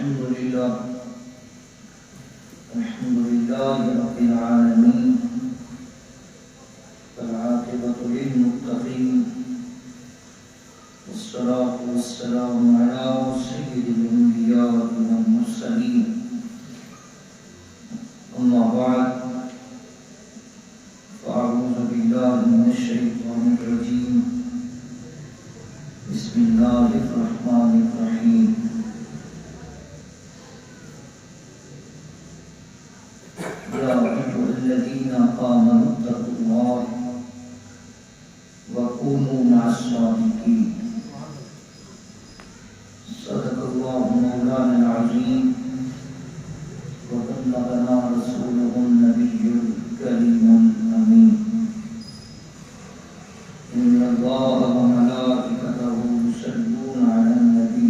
الحمد لله رب العالمين والعاقبة للمتقين والصلاة والسلام على سيد الأنبياء والمرسلين أما بعد فأعوذ بالله من الشيطان الرجيم بسم الله الرحمن الرحيم يا أيها الذين آمنوا اتقوا الله وكونوا مع الصادقين صدق الله مولانا العظيم وبلغنا رسوله النبي الكريم الأمين إن الله وملائكته يصلون على النبي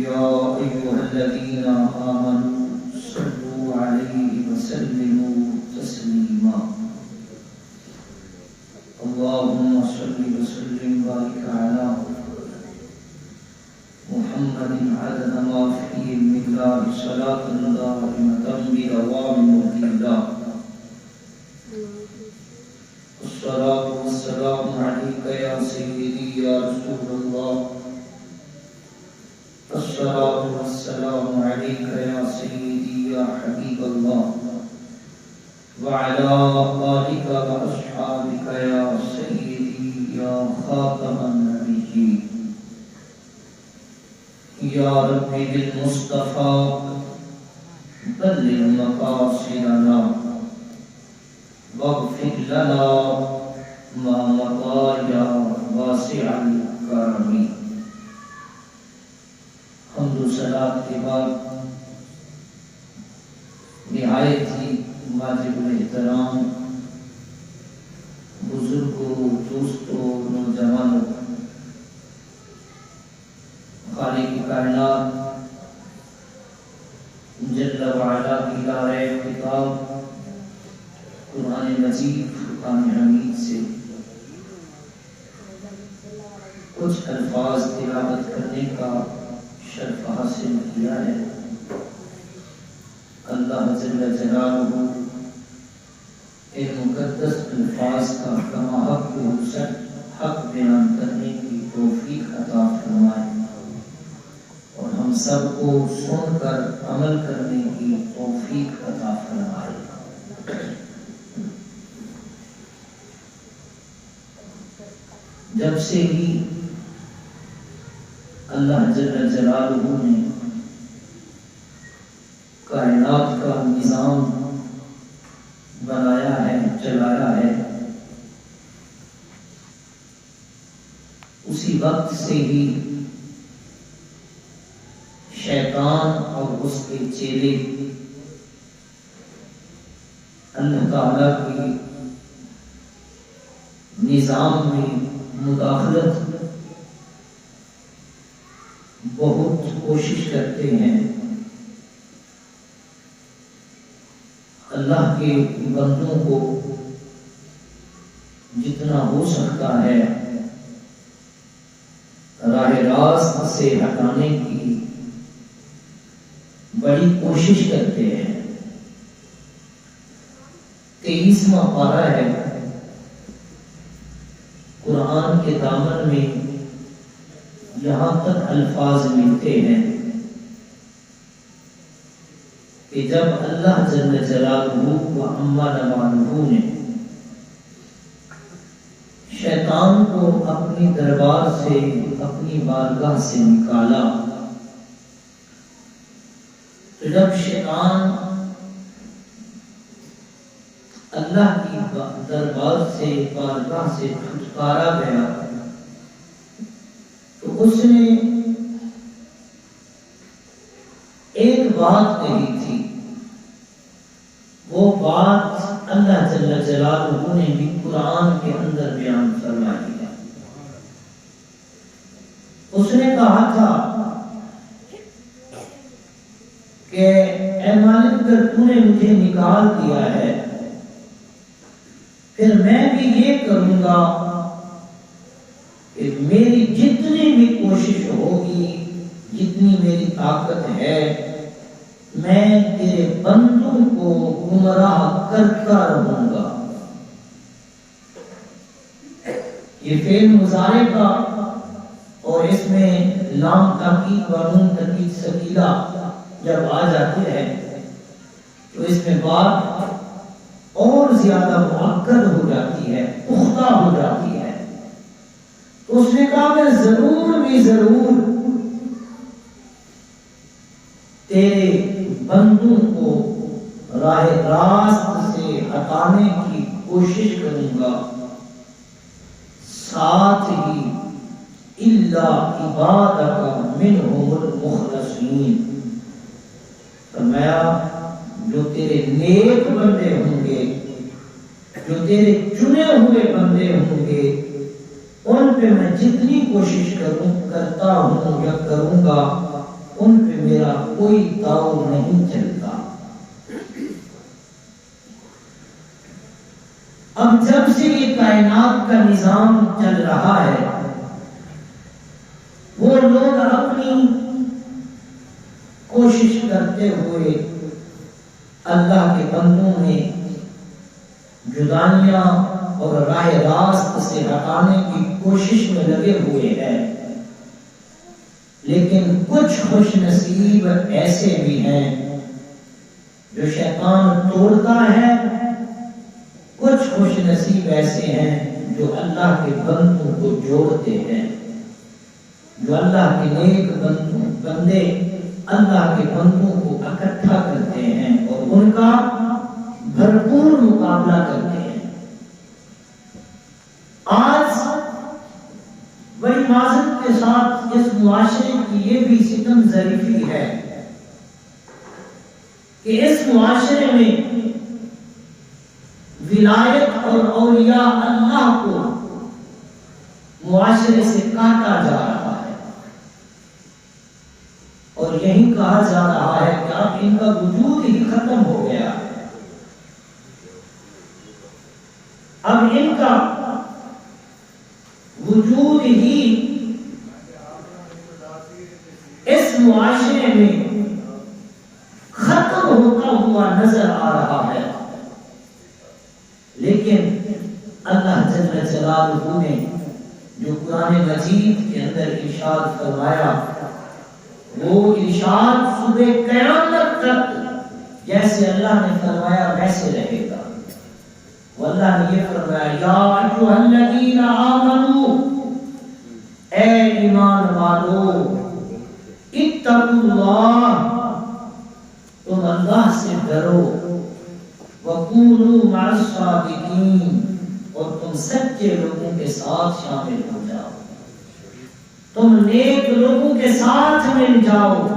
يا أيها الذين آمنوا صلوا عليه وسلموا تسليما اللهم صل وسلم وبارك على محمد عدد ما فيه من الله صلاة دائمة بدوام ملك الله الصلاة والسلام عليك يا سيدي يا رسول الله الصلاة والسلام عليك يا سيدي يا حبيب الله وعلى آلك وأصحابك يا سيدي يا خاتم النبيين يا رب بالمصطفى بلغ مقاصدنا واغفر لنا ما مضى يا واسع الكرم حمد و صلاۃ کے بعد نہایت ہی واجب الاحترام بزرگوں، دوستوں، نوجوانوں، خالق کائنات جل وعلا کی لارے خطاب قرآن مجید فرقان حمید سے کچھ الفاظ تلاوت کرنے کا شرف حاصل کیا ہے۔ اللہ جل جلالہ ان مقدس الفاظ کا کما حق حسن حق بیان کرنے کی توفیق عطا فرمائے اور ہم سب کو سن کر عمل کرنے کی توفیق عطا فرمائے۔ جب سے ہی اللہ جل جلالہ نے کائنات کا نظام بنایا ہے، چلایا ہے، اسی وقت سے ہی شیطان اور اس کے چیلے اللہ تعالیٰ کے نظام میں مداخلت بہت کوشش کرتے ہیں۔ اللہ کے بندوں کو جتنا ہو سکتا ہے راہ راست سے ہٹانے کی بڑی کوشش کرتے ہیں۔ 23واں پارہ ہے قرآن کے دامن میں، یہاں تک الفاظ ملتے ہیں کہ جب اللہ جل جلالہ و عما نوالہ نے شیطان کو اپنی دربار سے، اپنی بارگاہ سے نکالا، تو جب شیطان اللہ کی دربار سے، بارگاہ سے چھٹکارا گیا تو اس نے ایک بات کہی تھی، وہ بات اللہ جل جلالہ نے بھی قرآن کے اندر بیان فرمائی ہے۔ اس نے کہا تھا کہ اے مالک اگر تو نے مجھے نکال دیا ہے پھر میں بھی یہ کروں گا کہ میری جتنی بھی کوشش ہوگی، جتنی طاقت ہے، میں تیرے بندوں کو گمراہ کرتا رہوں گا۔ یہ فعل مضارع کا اور اس میں لام تاکید و نون تاکید ثقیلہ جب آ جاتی ہے تو اس میں بات اور زیادہ مؤکد ہو جاتی ہے، پختہ ہو جاتی ہے۔ تو اس نے کہا میں ضرور بھی ضرور تیرے بندوں کو راہ راست سے ہٹانے کی کوشش کروں گا، ساتھ ہی الا عبادک منہم المخلصین، فرمایا جو تیرے نیک بندے ہوں گے، جو تیرے چنے ہوئے بندے ہوں گے، ان پہ میں جتنی کوشش کرتا ہوں یا کروں گا ان پہ میرا کوئی داؤ نہیں چلتا۔ اب جب سے یہ کائنات کا نظام چل رہا ہے، وہ لوگ اپنی کوشش کرتے ہوئے اللہ کے بندوں میں جدائیاں اور راہ راست سے ہٹانے کی کوشش میں لگے ہوئے ہیں، لیکن کچھ خوش نصیب ایسے بھی ہیں جو شیطان توڑتا ہے، کچھ خوش نصیب ایسے ہیں جو اللہ کے بندوں کو جوڑتے ہیں، جو اللہ کے نیک بندے اللہ کے بندوں کو اکٹھا کرتے ہیں اور ان کا بھرپور مقابلہ کرتے ہیں۔ آج بڑی معذرت کے ساتھ اس معاشرے کی یہ بھی ستم ظریفی ہے کہ اس معاشرے میں ولایت اور اولیاء اللہ کو معاشرے سے کاٹا جا رہا ہے، اور یہی کہا جا رہا ہے کہ اب ان کا وجود ہی ختم ہو گیا، اب ان کا وجود ہی اس معاشرے میں ختم ہوتا ہوا نظر آ رہا ہے۔ لیکن اللہ جل جلالہ نے جو قرآن مجید کے اندر ارشاد فرمایا، وہ ارشاد صبح قیامت تک جیسے اللہ نے فرمایا ویسے رہے گا۔ واللہ نے یہ فرمایا یا ایھا الذین آمنوا، اے ایمان والو، اتقوا اللہ، تم اللہ سے ڈرو، وکونوا مع الصادقین، اور تم سچے لوگوں کے ساتھ شامل ہو جاؤ، تم نیک لوگوں کے ساتھ مل جاؤ،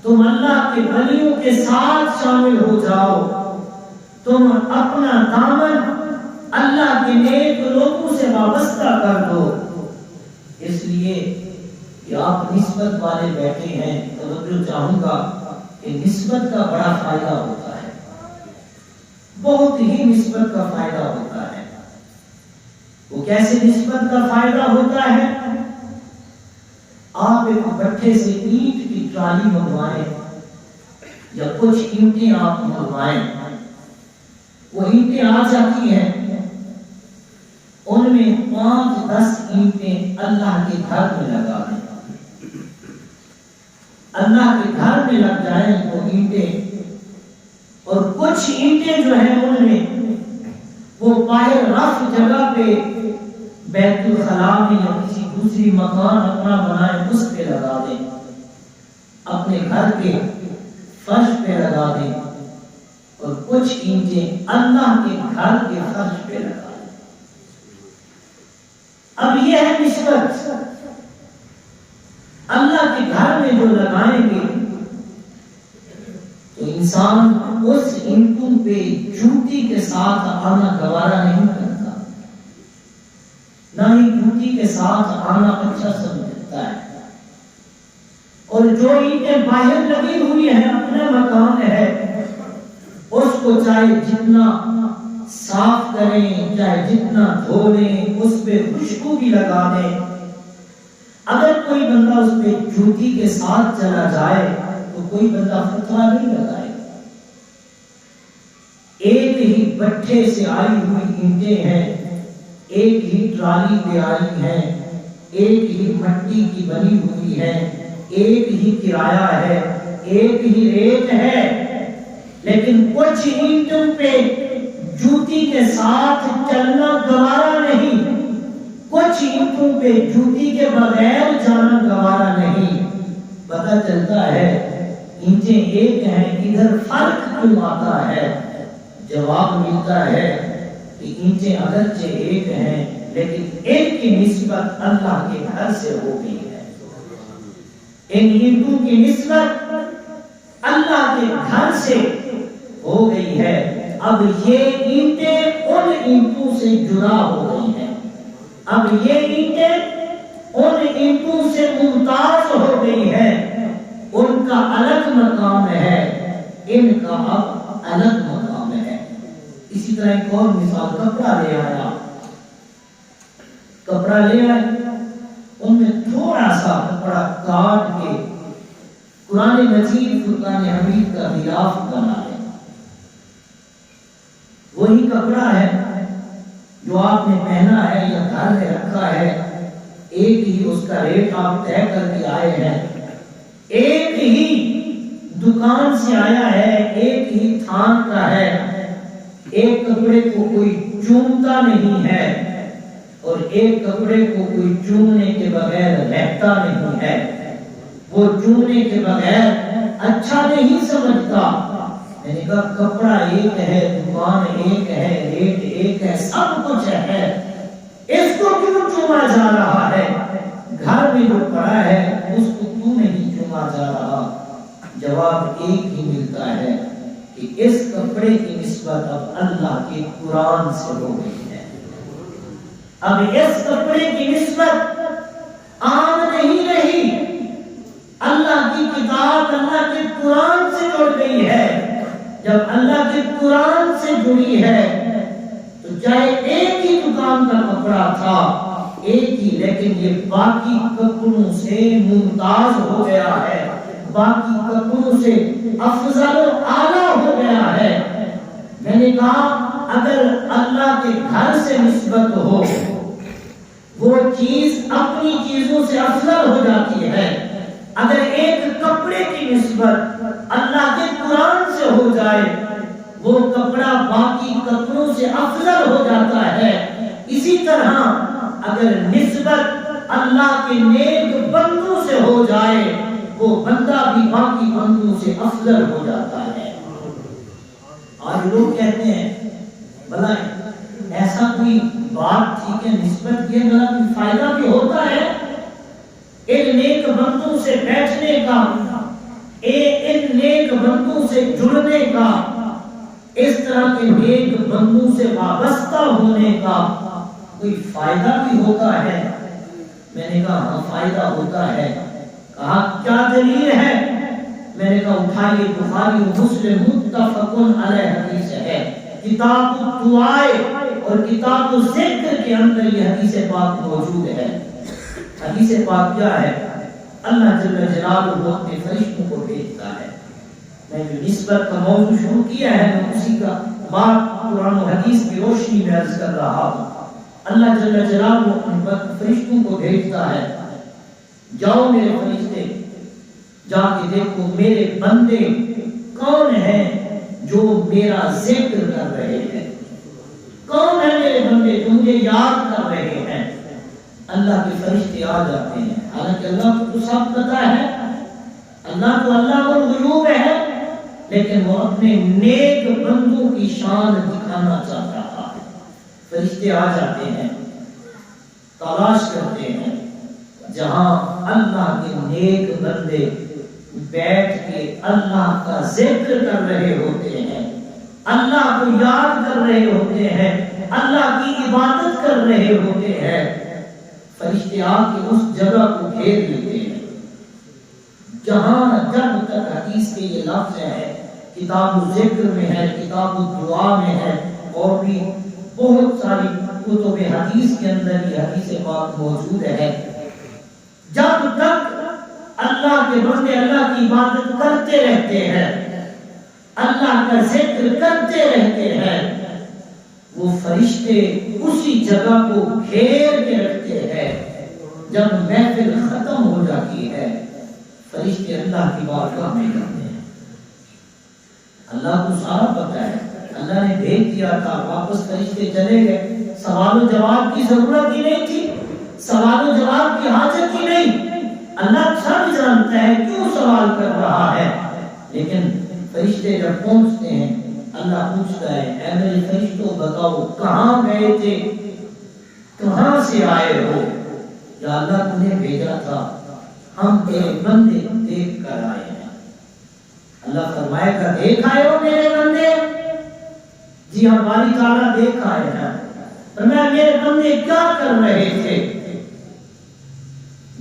تم اللہ کے ولیوں کے ساتھ شامل ہو جاؤ، تم اپنا دامن اللہ کے نیک لوگوں سے وابستہ کر دو۔ اس لیے کہ آپ نسبت والے بیٹھے ہیں، توجہ چاہوں گا کہ نسبت کا بڑا فائدہ ہوتا ہے، بہت ہی نسبت کا فائدہ ہوتا ہے۔ وہ کیسے نسبت کا فائدہ ہوتا ہے؟ آپ ایک بٹھے سے اینٹ کی ٹرالی منگوائیں یا کچھ اینٹیں آپ منگوائیں، وہ اینٹیں آ جاتی ہیں، ان میں 5-10 اینٹیں اللہ کے گھر میں لگا دیں، اللہ کے گھر میں لگ جائیں وہ اینٹیں، اور کچھ اینٹیں جو ہیں ان میں وہ باہر رف جگہ پہ بیت الخلا میں یا کسی دوسری مکان اپنا بنائیں اس پہ لگا دیں، اپنے گھر کے فرش پہ لگا دیں، اور کچھ اینٹیں اللہ کے گھر کے فرش پہ لگا دیں۔ اب یہ ہے نسبت، اللہ کے گھر میں جو لگائیں گے تو انسان اس اینٹوں پہ جوتی کے ساتھ آنا گوارا نہیں کرتا، نہ ہی جوتی کے ساتھ آنا اچھا سمجھتا ہے، اور جو اینٹیں باہر لگی ہوئی ہیں اپنے مکان ہے، اس کو چاہے جتنا صاف کریں، چاہے جتنا دھو لیں، اس پہ خوشبو بھی لگا دیں، اگر کوئی بندہ اس پہ جوتی کے ساتھ چلا جائے تو کوئی بندہ فتویٰ نہیں لگائے. ایک ہی بٹھے سے آئی ہوئی اینٹیں ہیں، ایک ہی ٹرالی پہ آئی ہیں، ایک ہی مٹی کی بنی ہوئی ہے، ایک ہی کرایہ ہے، ایک ہی ریٹ ہے، لیکن کچھ اینٹوں پہ جوتی کے ساتھ چلنا گوارا نہیں، کچھ اینٹوں پہ جوتی کے بغیر جانا گوارا نہیں. پتہ چلتا ہے اینٹیں ایک ہیں، ادھر فرق کیوں آتا ہے؟ جواب ملتا ہے کہ اینٹیں اگرچہ ایک ہیں لیکن ان کی نسبت اللہ کے گھر سے ہو گئی ہے. ان اینٹوں کی نسبت اللہ کے گھر سے ہو گئی ہے. اب یہ اینٹیں ان اینٹوں سے جدا ہو گئی ہیں، اب یہ اینٹیں ان اینٹوں سے ممتاز ہو گئی ہیں. ان کا الگ مقام ہے، ان کا اب الگ مقام ہے. اسی طرح ایک اور مثال، کپڑا لے آیا، کپڑا لے آیا، ان میں تھوڑا سا کپڑا کاٹ کے قرآن مجید فرقان حمید کا غلاف بنا ہے. وہی کپڑا ہے جو آپ نے پہنا ہے یا گھر میں رکھا ہے، ایک ہی اس کا ریٹ آپ طے کر کے آئے ہیں، ایک ہی دکان سے آیا ہے، ایک ہی تھان کا ہے. ایک کپڑے کو کوئی چومتا نہیں ہے اور ایک کپڑے کو کوئی چومنے کے بغیر رہتا نہیں ہے. وہ چومنے کے بغیر اچھا نہیں سمجھتا. میں نے کہا کپڑا ایک ہے، دکان ایک ہے، ریٹ ایک ہے، سب کچھ ہے، اس کو کیوں چوما جا رہا ہے؟ گھر میں جو پڑا ہے اس کو کیوں نہیں چوما جا رہا؟ جواب ایک ہی ملتا ہے کہ اس کپڑے کی نسبت اب اللہ کے قرآن سے ہو گئی ہے. اب اس کپڑے کی نسبت عام نہیں رہی، اللہ کی کتاب اللہ کے قرآن سے جڑ گئی ہے. جب اللہ کے قرآن سے جڑی ہے تو چاہے ایک ہی دکان کا کپڑا تھا، ایک ہی، لیکن یہ باقی کپڑوں سے ممتاز ہو گیا ہے، باقی کپڑوں سے افضل و اعلیٰ ہو گیا ہے. میں نے کہا اگر اللہ کے گھر سے نسبت ہو وہ چیز اپنی چیزوں سے افضل ہو جاتی ہے. اگر ایک کپڑے کی نسبت اللہ کے قرآن سے ہو جائے وہ کپڑا باقی کپڑوں سے افضل ہو جاتا ہے. اسی طرح اگر نسبت اللہ کے نیک بندوں سے ہو جائے وہ بندہ بھی باقی بندوں سے افضل ہو جاتا ہے. آج لوگ کہتے ہیں بھلا ایسا کوئی بات تھی کہ نسبت یہ بھلا کوئی فائدہ بھی ہوتا ہے ان نیک بندوں سے بیٹھنے کا، ان نیک بندوں سے جڑنے کا، اس طرح کے نیک بندوں سے وابستہ ہونے کا کوئی فائدہ بھی ہوتا ہے؟ میں نے کہا ہاں فائدہ ہوتا ہے. کہا کیا دلیل ہے؟ میں نے کہا اٹھائیے بخاری و مسلم متفقن علیہ حدیث ہے، کتاب الدعائے اور کتاب الذکر کے اندر یہ حدیث پاک موجود ہے. حدیث پاک کیا ہے؟ اللہ جل جلالہ اپنے فرشتوں کو بھیجتا ہے. میں جو نسبت کا موضوع شروع کیا ہے میں اسی کا بات قرآن و حدیث کی روشنی میں عرض کر رہا ہوں. اللہ جل جلالہ اپنے فرشتوں کو بھیجتا ہے، جاؤ میرے فرشتے جا کے دیکھو میرے بندے کون ہیں جو میرا ذکر کر رہے ہیں، کون ہیں میرے بندے جو مجھے یاد کر رہے ہیں. اللہ کے فرشتے آ جاتے ہیں. حالانکہ اللہ کو تو سب پتہ ہے، اللہ تو اللہ الغیوب ہے، لیکن وہ اپنے نیک بندوں کی شان دکھانا چاہ رہا ہے. فرشتے آ جاتے ہیں، تلاش کرتے ہیں جہاں اللہ کے نیک بندے بیٹھ کے اللہ کا ذکر کر رہے ہوتے ہیں، اللہ کو یاد کر رہے ہوتے ہیں، اللہ کی عبادت کر رہے ہوتے ہیں. فرشتے آ کے اس جگہ کو گھیر لیتے ہیں جہاں جب تک حدیث کے یہ لفظ ہے، کتاب الذکر میں ہے، کتاب الدعا میں ہے، اور بھی بہت ساری کتب حدیث کے اندر یہ حدیث پاک موجود ہے. جب تک اللہ کے بندے اللہ کی عبادت کرتے رہتے ہیں، اللہ کا ذکر کرتے رہتے ہیں، وہ فرشتے اسی جگہ کو گھیر کے رکھتے ہیں۔ جب محفل ختم ہو جاتی ہے، فرشتے اللہ کی بارگاہ میں جاتے ہیں۔ اللہ کو سارا پتہ ہے، اللہ نے بھیج دیا تھا، واپس فرشتے چلے گئے، سوال و جواب کی ضرورت ہی نہیں تھی، سوال و جواب کی حاجت ہی نہیں۔ اللہ سب جانتا ہے کیوں سوال کر رہا ہے، لیکن فرشتے جب پہنچتے ہیں اللہ پوچھتا ہے اے میرے فرشتوں بتاؤ کہاں گئے تھے، کہاں سے آئے ہو؟ یا اللہ تمہیں بھیجا تھا، ہم تیرے بندے دیکھ کر آئے ہیں۔ اللہ فرمائے گا دیکھ آئے ہو میرے بندے؟ جی ہاں باری تعالیٰ دیکھ آئے ہیں۔ فرمایا میرے بندے کیا کر رہے تھے؟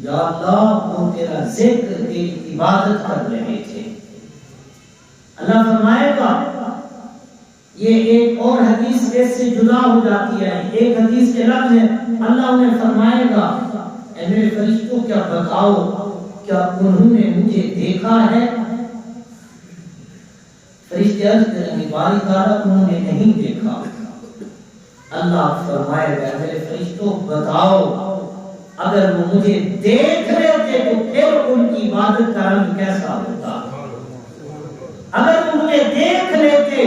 یا اللہ وہ تیرا ذکر تیری عبادت کر رہے تھے۔ اللہ فرمائے گا، یہ ایک اور حدیث اس سے جدا ہو جاتی ہے، ایک حدیث کے لفظ ہے، اللہ انہیں فرمائے گا اے میرے فرشتوں کیا بتاؤ کیا انہوں نے مجھے دیکھا ہے؟ فرشتے عرض کریں گے باری تعالیٰ انہوں نے نہیں دیکھا۔ اللہ فرمائے گا میرے فرشتوں بتاؤ اگر وہ مجھے دیکھ رہے تھے تو پھر ان کی عبادت کا رنگ کیسا ہوتا؟ اگر وہ مجھے دیکھ لیتے،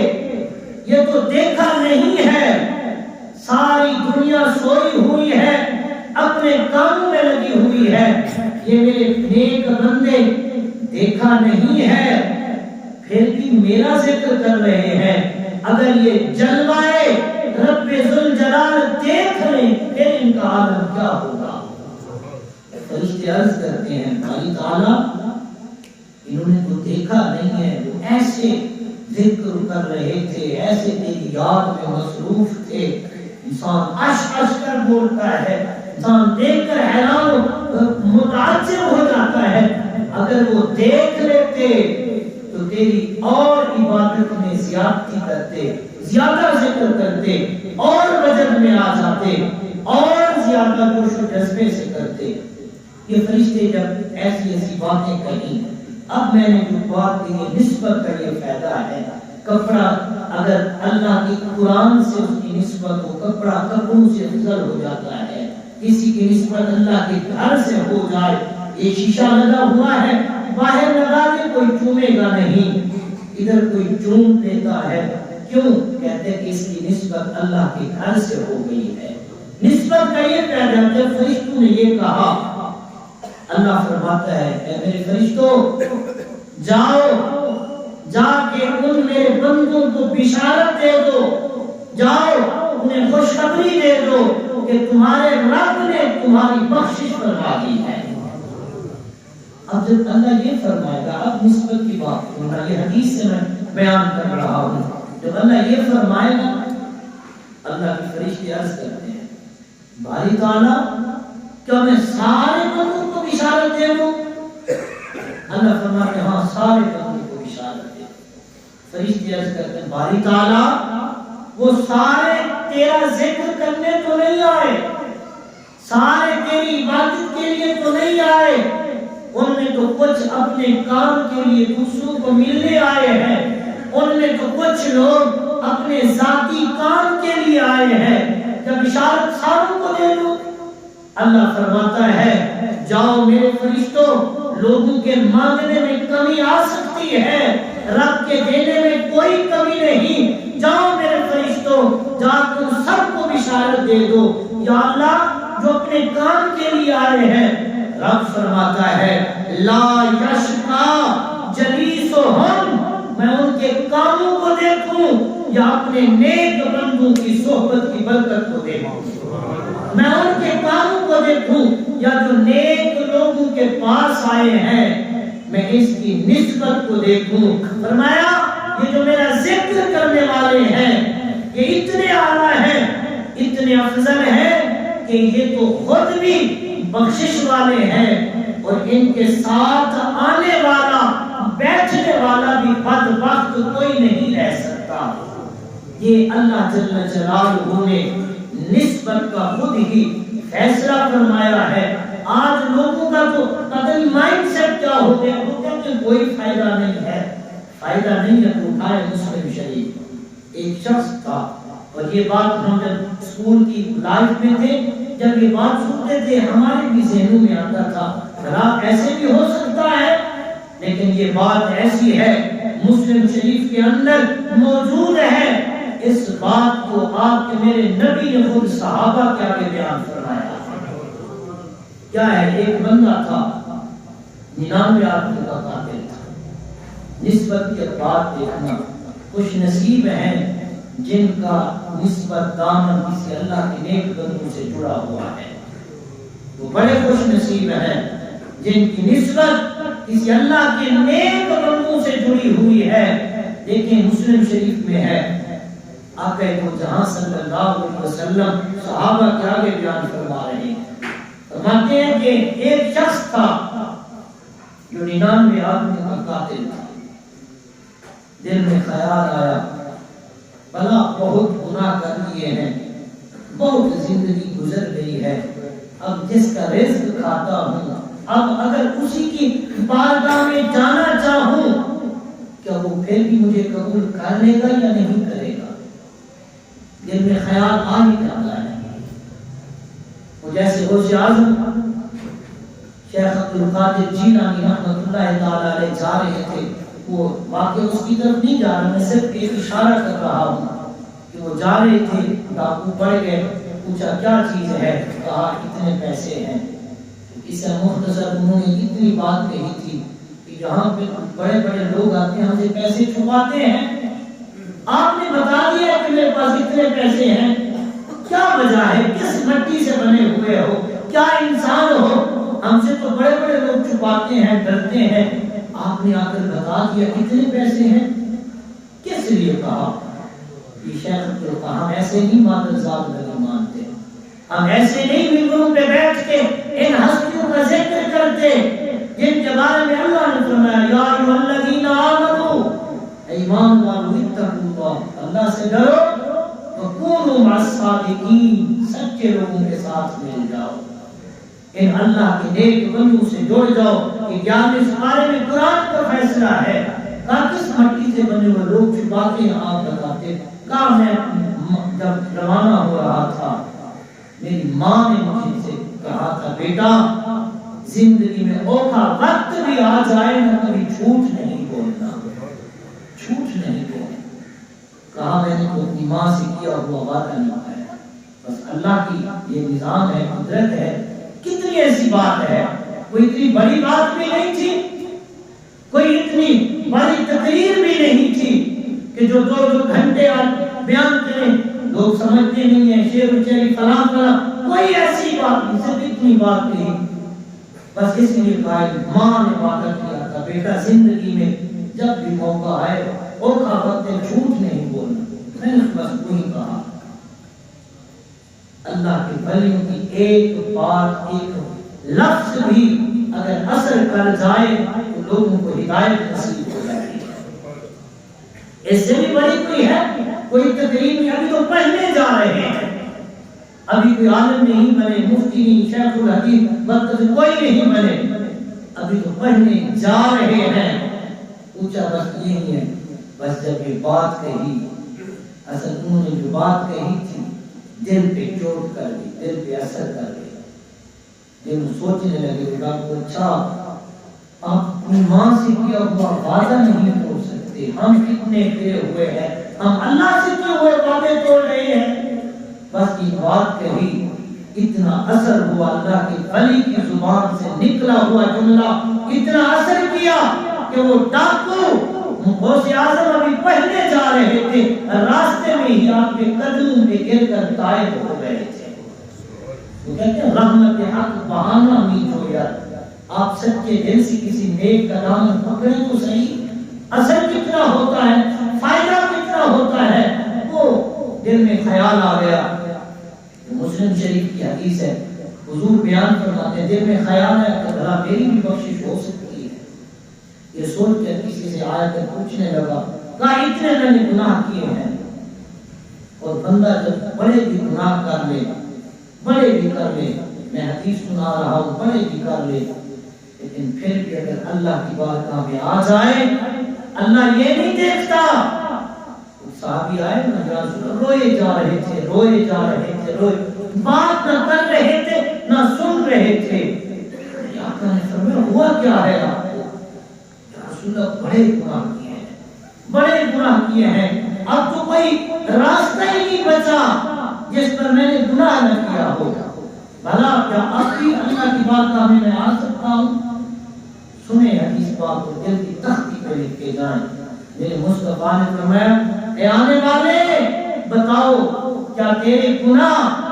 یہ تو دیکھا نہیں ہے، ساری دنیا سوئی ہوئی ہے، اپنے کاموں میں لگی ہوئی ہے، یہ میرے نیک بندے دیکھا نہیں ہے، پھر بھی میرا ذکر کر رہے ہیں۔ اگر یہ جلوائے رب ذوالجلال دیکھ لیں پھر ان کا عالم کیا ہوگا؟ فرشتے عرض کرتے ہیں باری تعالیٰ انہوں نے تو دیکھا نہیں ہے، وہ ایسے ذکر کر رہے تھے، ایسے تیری یاد میں مصروف تھے۔ انسان اش اش کر بولتا ہے، انسان دیکھ کر حیران متعجب ہو جاتا ہے۔ اگر وہ دیکھ لیتے تو تیری اور عبادت میں زیادتی کرتے، زیادہ ذکر کرتے، اور وجد میں آ جاتے، اور زیادہ جوش و جذبے سے کرتے۔ یہ فرشتے جب ایسی ایسی باتیں کہیں، اب میں نے جو بات کی نسبت کا یہ فائدہ ہے، کپڑا اگر اللہ کی قرآن سے اس کی نسبت ہو، کپڑا کپڑوں سے افضل ہو جاتا ہے، کسی کی نسبت اللہ کے گھر سے ہو جائے، یہ شیشہ لگا ہوا ہے باہر لگا کے کوئی چومے گا نہیں، ادھر کوئی چوم لیتا ہے، کیوں؟ کہتے ہیں کہ اس کی نسبت اللہ کے گھر سے ہو گئی ہے۔ نسبت کا یہ فائدہ ہے، جب فرشتوں نے یہ کہا اللہ فرماتا ہے اے میرے فرشتوں جاؤ، جا کے ان میرے بندوں کو بشارت دے دو، جاؤ انہیں خوشخبری دے دو کہ تمہارے رب نے تمہاری بخشش فرما دی ہے۔ اب جب اللہ یہ فرمائے گا، اب نسبت کی بات کرنا، یہ حدیث سے میں بیان کر رہا ہوں، جب اللہ یہ فرمائے گا اللہ کے فرشتے عرض کرتے ہیں باری تعالیٰ کیا میں سارے بندوں کو بشارت دے دوں؟ اللہ فرماتے ہیں ہاں سارے بندوں کو بشارت دے۔ فرشتے عرض کرتے ہیں باری تعالیٰ وہ سارے تیرا ذکر کرنے تو نہیں آئے، سارے تیری عبادت کے لیے تو نہیں آئے، ان میں تو کچھ اپنے کام کے لیے دوسروں کو ملنے آئے ہیں، ان میں تو کچھ لوگ اپنے ذاتی کام کے لیے آئے ہیں، جب بشارت ساروں کو دے دو۔ اللہ فرماتا ہے جاؤ میرے فرشتوں، لوگوں کے مانگنے میں کمی آ سکتی ہے، رب کے دینے میں کوئی کمی نہیں، جاؤ میرے فرشتوں جا تم سب کو بشارت دے دو۔ یا اللہ جو اپنے کام کے لیے آئے ہیں، رب فرماتا ہے لا یشقا جلیسہم، میں ان کے کاموں کو دیکھوں یا اپنے نیک بندوں کی صحبت کی برکت کو دیکھوں، میں ان کے کاموں کو دیکھوں یا جو نیک لوگوں کے پاس آئے ہیں میں اس کی نسبت کو دیکھوں۔ فرمایا یہ جو میرا ذکر کرنے والے ہیں یہ اتنے اعلیٰ ہیں، اتنے افضل ہیں کہ یہ تو خود بھی بخشش والے ہیں، اور ان کے ساتھ آنے والا بیٹھنے والا بھی بدبخت کوئی نہیں رہ سکتا۔ یہ اللہ جل جلالہ نے نسبت کا خود ہی فیصلہ فرمایا ہے۔ آج لوگوں کا تو پتہ نہیں مائنڈ سیٹ کیا ہو گیا، وہ کہتے ہیں کوئی فائدہ نہیں ہے، فائدہ نہیں ہے تو اٹھائے مسلم شریف۔ ایک شخص تھا، اور یہ بات ہم جب اسکول کی لائف میں تھے، جب یہ بات سنتے تھے ہمارے بھی ذہنوں میں آتا تھا بھلا ایسے بھی ہو سکتا ہے، لیکن یہ بات ایسی ہے مسلم شریف کے اندر موجود ہے۔ اس بات کو آپ کے میرے نبی نے خود صحابہ کے آگے بیان فرمایا۔ کیا ہے؟ ایک بندہ تھا 99 آدمی کا قاتل تھا۔ نسبت کے بعد دیکھنا، خوش نصیب ہیں جن کا نسبت دامن کسی اللہ کے نیک بندوں سے جڑا ہوا ہے، وہ بڑے خوش نصیب ہیں جن کی نسبت کسی اللہ کے نیک بندوں سے جڑی ہوئی ہے۔ دیکھیں مسلم شریف میں ہے، آقا دو جہاں صلی اللہ علیہ وسلم صحابہ کے آگے بیان فرما رہے ہیں، فرماتے ہیں کہ ایک شخص تھا جو 99 آدمی کا قاتل تھا۔ دل میں خیال آیا بلا بہت گناہ کر لیے ہیں، بہت زندگی گزر گئی ہے، اب جس کا رزق کھاتا ہوں، اب اگر اسی کی بارگاہ میں جانا چاہوں کیا وہ پھر بھی مجھے قبول کر لے گا یا نہیں کرے گا؟ دل میں خیال آ ہی جاتا ہے۔ وہ جیسے غوث اعظم شیخ عبد القادر جیلانی رحمۃ اللہ تعالی علیہ جا رہے تھے، وہ واقعہ اس کی طرف نہیں جا رہا، میں صرف ایک اشارہ کر رہا ہوں کہ وہ جا رہے تھے، ڈاکو پڑ گئے، پوچھا کیا چیز ہے، کہا اتنے پیسے ہیں۔ اس سے مختصر انہوں نے اتنی بات کہی تھی کہ جہاں پہ بڑے بڑے لوگ آتے ہیں ہم سے پیسے چھپاتے ہیں، آپ نے بتا دیا کہ میرے پاس اتنے پیسے ہیں، کیا وجہ ہے؟ کس مٹی سے بنے ہوئے ہو؟ کیا انسان ہو؟ ہم سے تو بڑے بڑے لوگ چھپاتے ہیں، ڈرتے ہیں، آپ نے آ کر بتا دیا کتنے پیسے ہیں۔ کس لیے کہا؟ یہ شیخ نے کہا ہم ایسے نہیں مادرزاد نہیں مانتے، ہم ایسے نہیں ممبروں پہ بیٹھ کے ان ہستیوں کا ذکر کرتے جن کے بارے میں اللہ نے فرمایا یا ایھا الذین آمنوا، ایمان والو اتقوا اللہ، اللہ سے ڈرو، وکونوا مع الصادقین، سچے لوگوں کے ساتھ مل جاؤ، ان اللہ کے نیک بندوں سے جڑ جاؤ۔ کہ کیا اس بارے میں قرآن کا فیصلہ ہے؟ کہا کس مٹی سے بنے ہوئے لوگ چھپاتے ہیں آپ بتاتے؟ کہا میں جب روانہ ہو رہا تھا میری ماں نے مجھے سے کہا تھا بیٹا زندگی میں اوکھا وقت بھی آ جائے نہ کبھی جھوٹ نہیں بولنا، جھوٹ نہیں بولنا۔ کہا میں نے تو اپنی ماں سے کیا ہوا وعدہ نبھایا، بس اللہ کی یہ نظام ہے، قدرت ہے۔ کتنی ایسی بات ہے، کوئی اتنی بڑی بات بھی نہیں تھی، کوئی اتنی بڑی تقریر بھی نہیں تھی کہ جو 2 گھنٹے بیان کریں، لوگ سمجھتے نہیں ہیں شعر و شاعری فلاں فلاں، کوئی ایسی بات نہیں، صرف اتنی بات کہی، بس اس لیے قائل ماں نے وعدہ کیا تھا بیٹا زندگی میں جب بھی موقع آئے اوکھا وقت جھوٹ نہیں بولنا۔ میں نے بس وہی کہا۔ اللہ کے ولیوں کی ایک بات، ایک لفظ بھی اگر اثر کر جائے تو لوگوں کو ہدایت نصیب ہو جاتی ہے۔ اس سے بھی بڑی کوئی ہے؟ کوئی تقریب میں ابھی تو پڑھنے جا رہے ہیں، ابھی کوئی عالم نہیں بنے، مفتی نہیں، شیخ الحدیث مقتدی کوئی نہیں بنے، ابھی تو پڑھنے جا رہے ہیں۔ پوچھا بس یہی ہے، بس جب یہ بات کہی، اصل انہوں نے جو بات کہی تھی دل پہ چوٹ کر دی، دل پہ اثر کر گئی، دل سوچنے لگے کہ اچھا آپ اپنی ماں سے کیا ہوا وعدہ نہیں توڑ سکتے، ہم کتنے پھرے ہوئے ہیں، ہم اللہ سے کیے ہوئے وعدے توڑ رہے ہیں۔ بس یہ بات کہی، اتنا اثر ہوا، اللہ کے ولی کی زبان سے نکلا ہوا جملہ اتنا اثر کیا کہ وہ ڈاکو غوث اعظم ابھی پہلے جا رہے تھے، راستے میں ہی آپ کے قدموں پہ گر کر طائب ہو گئے تھے۔ وہ کہتے ہیں رحمت حق بہانہ امید ہو یا آپ سچے دل سے کسی نیک کا دامن پکڑیں تو صحیح، اثر کتنا ہوتا ہے، فائدہ کتنا ہوتا ہے، وہ دل میں خیال آ گیا۔ مسلم شریف کی حدیث ہے، حضور بیان فرماتے ہیں دل میں خیال ہے کہ بھلا میری بھی بخشش ہو سکتی ہے۔ یہ سوچ کر کسی سے آیا کر پوچھنے لگا، کہا اتنے میں نے گناہ کیے ہیں، اور بندہ جب بڑے بھی گناہ کر لے، بڑے بھی کر لے، میں حدیث سنا رہا ہوں پڑھے بھی کر لے، لیکن پھر بھی اگر اللہ کی بارگاہ میں آ جائے اللہ یہ نہیں دیکھتا۔ صحابی آئے نا یا رسول اللہ، روئے جا رہے تھے روئے جا رہے تھے روئے، بات نہ کر رہے تھے نہ سن رہے تھے۔ آقا نے فرمایا ہوا کیا ہے آپ کو؟ یا رسول اللہ بڑے گناہ کیے ہیں، بڑے گناہ کیے ہیں، اب تو کوئی راستہ ہی نہیں بچا جس پر میں نے گناہ نہ کیا ہو۔ بھلا کیا اب بھی اللہ کی بارگاہ میں آ سکتا ہوں؟ سنیں حدیث پاک کو، دل کی تختی پہ لکھ کے جائیں۔ میرے مصطفیٰ نے فرمایا اے آنے والے بتاؤ کیا تیرے گناہ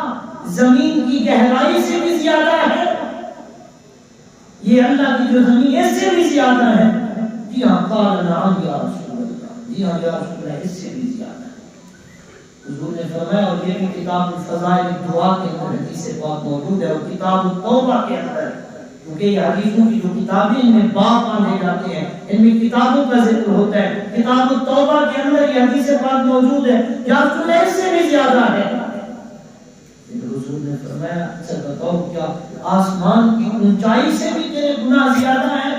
زمین کی گہرائی سے بھی زیادہ ہے؟ یہ اللہ کی جو زمین اس سے بھی زیادہ ہے؟ جی ہاں، قال نعم یا رسول اللہ، جی ہاں یا رسول اللہ، اس سے بھی زیادہ ہے۔ حضور نے فرمایا، اور یہ بھی کتاب الفضائل الدعا کے اندر حدیث پاک موجود ہے، اور کتاب التوبہ کے اندر، کیونکہ یہ حدیثوں کی جو کتابیں ان میں باب باندھے جاتے ہیں، ان میں کتابوں کا ذکر ہوتا ہے، کتاب التوبہ کے اندر یہ حدیث پاک موجود ہے، یا رسول اللہ اس سے بھی زیادہ ہے۔ حضور نے فرمایا اچھا بتاؤ کیا آسمان کی اونچائی سے بھی تیرے گناہ زیادہ ہے؟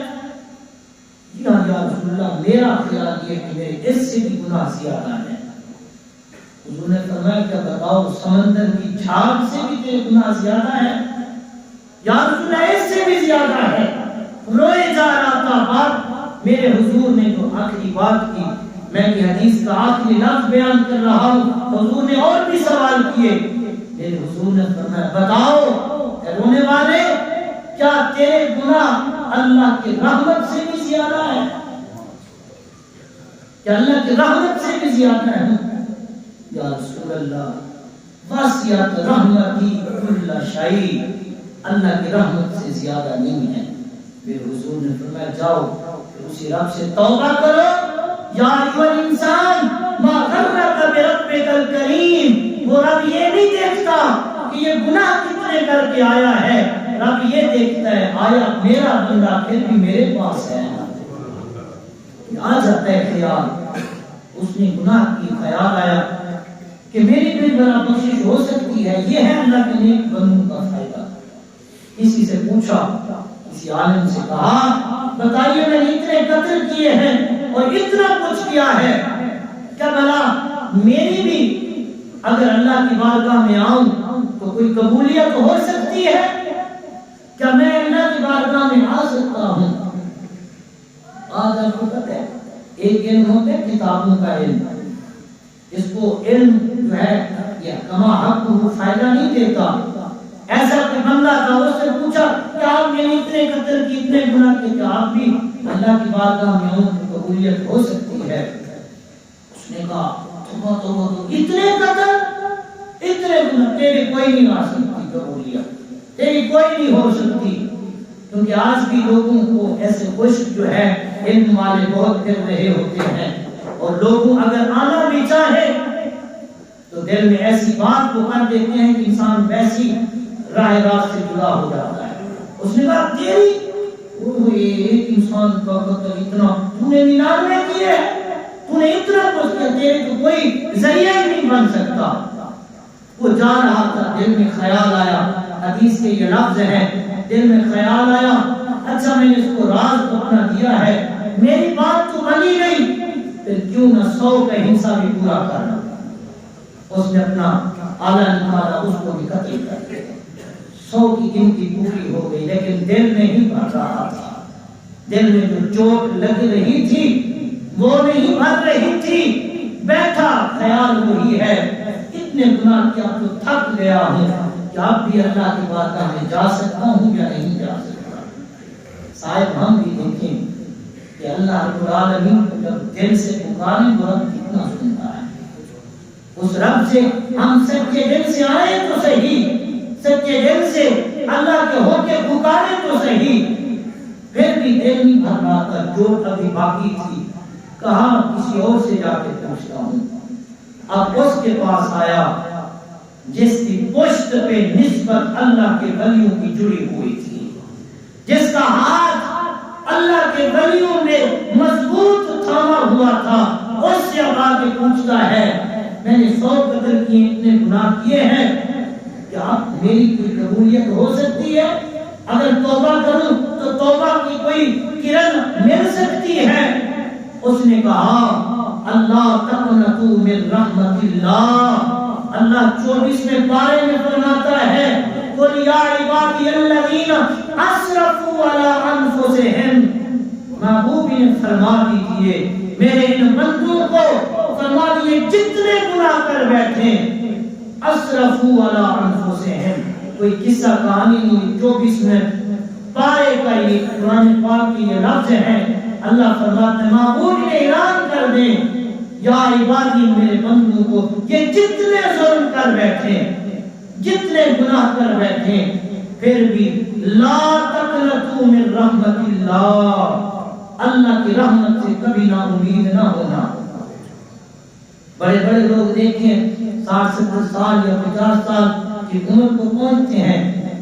جی ہاں یا رسول اللہ، میرا خیال یہ کہ میرے اس سے بھی گناہ زیادہ ہے۔ حضور نے فرمایا کیا بتاؤ سمندر کی جھاگ سے بھی تیرے گناہ زیادہ ہے؟ یا رسول اللہ اس سے بھی زیادہ ہے۔ روئے جا رہا تھا، بات میرے حضور نے جو آخری بات کی، میں یہ حدیث کا آخری لفظ بیان کر رہا ہوں، حضور نے اور بھی سوال کیے۔ میرے حضور نے فرمایا بتاؤ اے رونے والے کیا تیرے گناہ اللہ کی رحمت سے بھی زیادہ ہے؟ کیا اللہ کی رحمت سے بھی زیادہ ہے؟ یا رسول اللہ واسعت رحمتی کل شیء، اللہ کی رحمت سے زیادہ نہیں ہے۔ میرے حضور نے فرمایا جاؤ اسی رب سے توبہ کرو۔ یا ایھا الانسان ما غرک بربک الکریم، وہ رب یہ نہیں دیکھتا کہ یہ گناہ کتنے کر کے آیا ہے، رب یہ دیکھتا ہے آیا میرا بندہ پھر بھی میرے پاس ہے۔ آ جاتا ہے خیال، اس نے گناہ کی، خیال آیا کہ میری بھی بڑا بخشش ہو سکتی ہے، یہ ہے اللہ کے نیک بندوں کا فائدہ۔ کسی سے پوچھا، کسی عالم سے کہا بتائیے میں نے اتنے قتل کیے ہیں اور اتنا کچھ کیا ہے، کیا بھلا میری بھی اگر اللہ کی بارگاہ میں آؤں تو کوئی قبولیت ہو سکتی ہے؟ کیا میں اللہ کی بارگاہ میں آ سکتا ہوں؟ آج آپ کو پتہ ہے ایک علم ہوتا ہے کتابوں کا علم، اس کو علم جو ہے یہ کما حق کو فائدہ نہیں دیتا۔ ایسا کوئی بندہ تھا، اس سے پوچھا کہ آپ نے اتنے قتل کی، اتنے گناہ کی، کہ آپ بھی اللہ کی بارگاہ میں ہوں تو قبولیت ہو سکتی ہے؟ اس نے کہا توبہ توبہ تو اتنے قتل اتنے گناہ، تیری کوئی نہیں آ سکتی قبولیت، تیری کوئی نہیں ہو سکتی، کیونکہ آج بھی لوگوں کو ایسے خشک جو ہے علم والے بہت پھر رہے ہوتے ہیں، اور لوگوں اگر آنا بھی چاہے تو دل میں ایسی بات کو کر دیتے ہیں کہ انسان ویسی راہ راست سے جدا ہو جاتا ہے۔ اس نے کہا تیری ایک انسان کا قتل اتنا، تو نے 99 کیے، تو نے اتنا کچھ کیا، تیرے تو کوئی ذریعہ ہی نہیں بن سکتا۔ وہ جا رہا تھا، دل میں خیال آیا، حدیث کے یہ لفظ ہیں، دل میں خیال آیا اچھا میں نے اس کو راز اپنا دیا ہے، میری بات تو بنی نہیں، پھر کیوں نہ 100 کا حصہ بھی پورا کرنا۔ اس نے اپنا آلہ نکالا، اس کو بھی قتل کر دیا، 100 کی گنتی پوری ہو گئی، لیکن دل نہیں بھر رہا تھا، دل میں جو چوٹ لگ رہی تھی وہ نہیں بھر رہی تھی، بیٹھا خیال وہی ہے، اتنے گناہ کیا تو تھک گیا ہوں کہ اب بھی اللہ کی بارگاہ میں جا سکتا ہوں یا نہیں جا سکتا۔ صاحب ہم بھی دیکھیں کہ اللہ رب العالمین کو جب دل سے پکاریں تو رب کتنا سنتا ہے۔ اس رب سے ہم سچے دل سے آئے تو صحیح، سچے دل سے اللہ کے ہو کے پکارے تو صحیح، پھر بھی دل نہیں بھر رہا تھا، جو ابھی باقی تھی، کہاں کسی اور سے جا کے پوچھتا ہوں۔ اب اس کے پاس آیا جس کی پشت پہ نسبت اللہ کے ولیوں کی جڑی ہوئی تھی، جس کا ہاتھ اللہ کے ولیوں نے مضبوط تھاما ہوا تھا، اس سے اب آگے پوچھتا ہے میں نے 100 قتل کیے، اتنے گناہ کیے ہیں، کہ آپ میری کوئی قبولیت امید ہو سکتی ہے؟ اگر توبہ کروں تو توبہ کی کوئی کرن مل سکتی ہے؟ اس نے کہا اللہ تقنطوا من رحمت اللہ، اللہ 24ویں پارے میں فرماتا ہے قل یا عبادی الذین اسرفوا علی انفسہم، محبوب نے فرما دیجئے میرے ان بندوں کو، فرما دیجئے جتنے گناہ کر بیٹھے اسرفوا علی انفسہم، کوئی قصہ کہانی نہیں، 24ویں پارے کا یہ قرآن پاک کی یہ لفظ ہے۔ اللہ فرماتے ہیں محبوب نے اعلان کر دیں یا عبادی میرے بندوں کو، یہ جتنے ظلم کر بیٹھے، جتنے گناہ کر بیٹھے، پھر بھی لا تقنطوا من رحمت اللہ، اللہ کی رحمت سے کبھی نا امید نہ ہونا۔ بڑے بڑے لوگ دیکھیں 60-70 سال یا 50 سال کی عمر کو پہنچتے ہیں،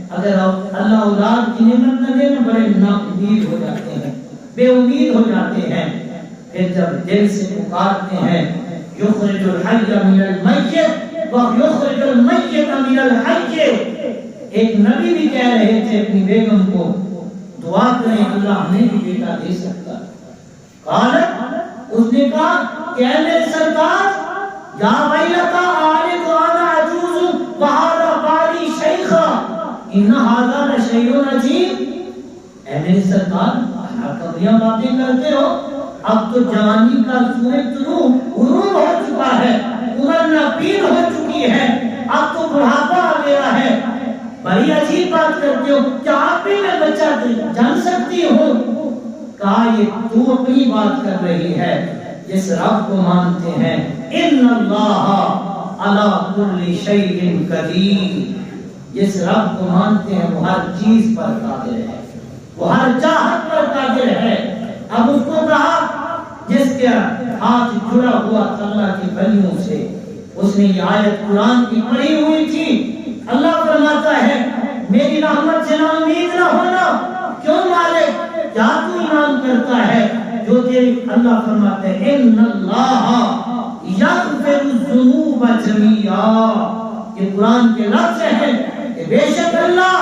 اگر اللہ اولاد کی نعمت نہ دے بڑے نا امید ہو جاتے ہیں، بے امید ہو جاتے ہیں۔ پھر جب دل سے پکارتے ہیں یخرج الحی من المیت ویخرج المیت من الحی، ایک نبی بھی کہہ رہے تھے اپنی بیگم کو دعا کریں اللہ ہمیں بھی بیٹا دے سکتا، قالت اس نے کہا کہ اے میرے سرکار یا ویلتا آلد وانا عجوز وہذا بالی شیخا ان ھذا لشیء عجیب، اے میرے سرکار کبریاں باتیں کرتے ہو، اب تو جوانی کا سورج طلوع غروب ہو چکا ہے، عمر ناپید ہو چکی ہے، اب تو بڑھاپا آ گیا ہے، بڑی عجیب بات کرتے ہو، کیا آپ بھی میں بچہ جان سکتی ہو؟ کہا یہ تو اپنی بات کر رہی ہے، جس رب کو مانتے ہیں ان اللہ علی کل شیء قدیر، جس رب کو مانتے ہیں وہ ہر چیز پر قادر ہے، وہ ہر چاہت پر قادر ہے۔ اب اس کو کہا جس کے ہاتھ جڑا ہوا تھا اللہ کی بلیوں سے، اس نے یہ آیت قرآن کی پڑھی ہوئی تھی، اللہ فرماتا ہے میری رحمت سے نا امید نہ ہونا، کیوں مالک کیا تو انعام کرتا ہے جو تیری، اللہ فرماتا ہے ان اللہ یغفر الذنوب جميعا، یہ قرآن کے لفظ ہے کہ بے شک اللہ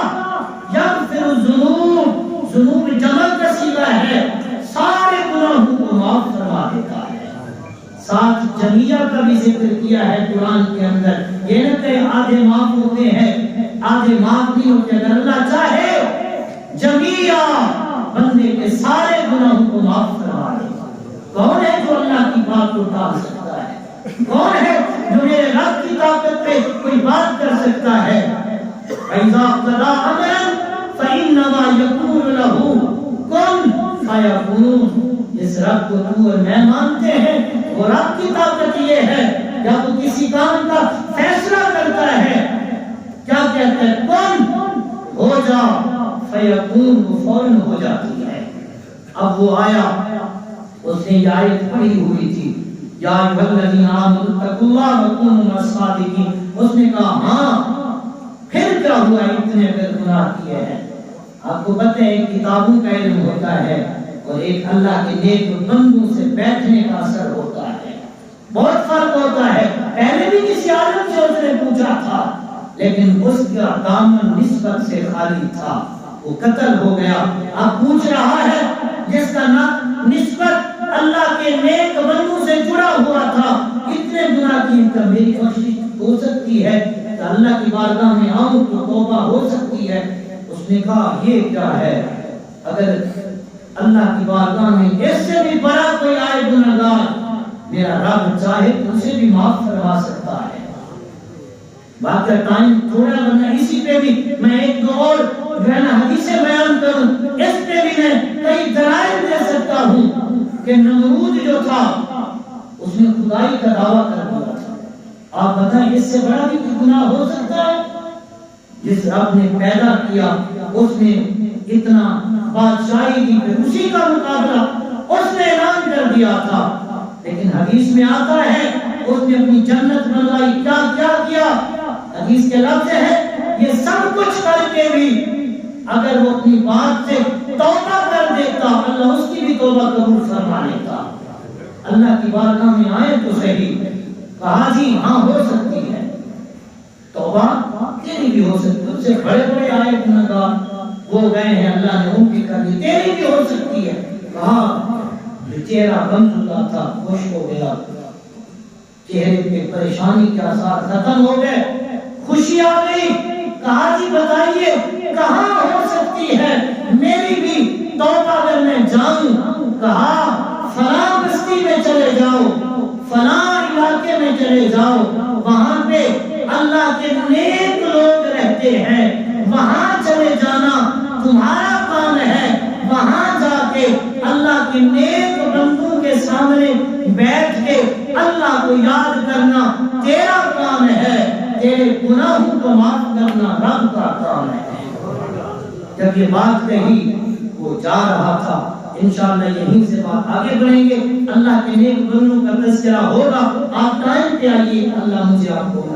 یغفر الذنوب، ذنوب جمع کا صیغہ ہے، سارے گناہوں کو معاف فرما دیتا ہے۔ ساتھ جمیعہ کا بھی ذکر کیا ہے قرآن کے اندر، یہ نہ کہ آدھے معاف ہوتے ہیں آدھے معاف نہیں ہوتے، اگر اللہ چاہے جمیعہ بندے کے سارے گناہوں کو معاف فرما دے۔ کون ہے جو اللہ کی بات کو ٹال سکتا ہے؟ کون ہے جو میرے رب کی طاقت پہ کوئی بات کر سکتا ہے؟ فَإِذَا قَضَىٰ أَمْرًا فَإِنَّمَا يَقُولُ لَهُ كُن فَيَكُونُ، جس رب کو تو اور میں مانتے ہیں وہ رب کی طاقت یہ ہے جب وہ کسی کام کا فیصلہ کرتا ہے کیا کہتا ہے کن ہو جا فیکون، وہ فوراً ہو جاتی ہے۔ اب وہ آیا، اس نے یہ آیت پڑھی ہوئی تھی یا ایھا الذین آمنوا اتقوا اللہ وکونوا مع الصادقین، اس نے کہا ہاں پھر کیا ہوا اتنے اگر گناہ کیے ہیں؟ آپ کو پتہ ہے ایک کتابوں کا علم ہوتا ہے اور ایک اللہ کے نیک بندوں سے بیٹھنے کا اثر ہوتا ہے، بہت فرق ہوتا ہے۔ پہلے بھی کسی عالم سے اس نے پوچھا تھا لیکن اس کا دامن نسبت سے خالی تھا، وہ قتل ہو گیا۔ اب پوچھ رہا ہے جس کا نسبت اللہ کے نیک بندوں سے جڑا ہوا تھا، اتنے گناہ کی کا میری بخشش ہو سکتی ہے کہ اللہ کی بارگاہ میں آؤں تو توبہ ہو سکتی ہے؟ اس نے کہا یہ کیا ہے، اگر اللہ کی بارگاہ میں اس سے بھی بڑا کوئی آئے گناہگار، میرا رب چاہے تو اسے بھی معاف فرما سکتا ہے۔ باقی ٹائم تھوڑا ورنہ اسی پہ بھی میں ایک دو اور جو ہے نا حدیثیں بیان کروں، اس پہ بھی میں کئی دلائل دے سکتا ہوں کہ نمرود جو تھا اس نے خدائی کا دعویٰ کر دیا تھا۔ آپ بتائیں اس سے بڑا بھی کوئی گناہ ہو سکتا ہے؟ جس رب نے پیدا کیا اس نے اتنا بادشاہی کی، پھر اسی کا مقابلہ اس نے اعلان کر دیا تھا، لیکن حدیث میں آتا ہے اس نے اپنی جنت بنوائی، کیا کیا کیا؟ حدیث کے لفظ ہے یہ سب کچھ کر کے بھی اگر وہ اپنی بات سے توبہ کر دیتا اللہ اس کی بھی توبہ قبول فرما لیتا۔ اللہ کی بارگاہ میں آئے تو صحیح، کہا جی ہاں ہو سکتی ہے توبہ، تیری بھی ہو سکتی ہے، اس سے بڑے بڑے آئے گناہگار وہ گئے ہیں، اللہ نے ان کی کر دی، تیری بھی ہو سکتی ہے۔ کہا چہرہ بند ہوتا تھا، خوش ہو گیا، چہرے پہ پریشانی کے آثار ختم ہو گئے، خوشی آ گئی۔ کہا جی بتائیے کہاں ہو سکتی ہے میری بھی توبہ اگر میں جاؤں؟ کہا فلاں بستی میں چلے جاؤ، فلاں علاقے میں چلے جاؤ، وہاں پہ اللہ کے نیک لوگ رہتے ہیں، وہاں چلے جانا تمہارا کام ہے، وہاں جا کے اللہ کے نیک بندوں کے سامنے بیٹھ کے اللہ کو یاد کرنا تیرا کام ہے، تیرے گناہوں کو معاف کرنا رب کا کام ہے۔ جب یہ بات کہی وہ جا رہا تھا، انشاءاللہ یہیں سے بات آگے بڑھیں گے، اللہ کے نیک بندوں کا تذکرہ ہوگا۔ آپ ٹائم پہ آئیے، اللہ مجھے آپ کو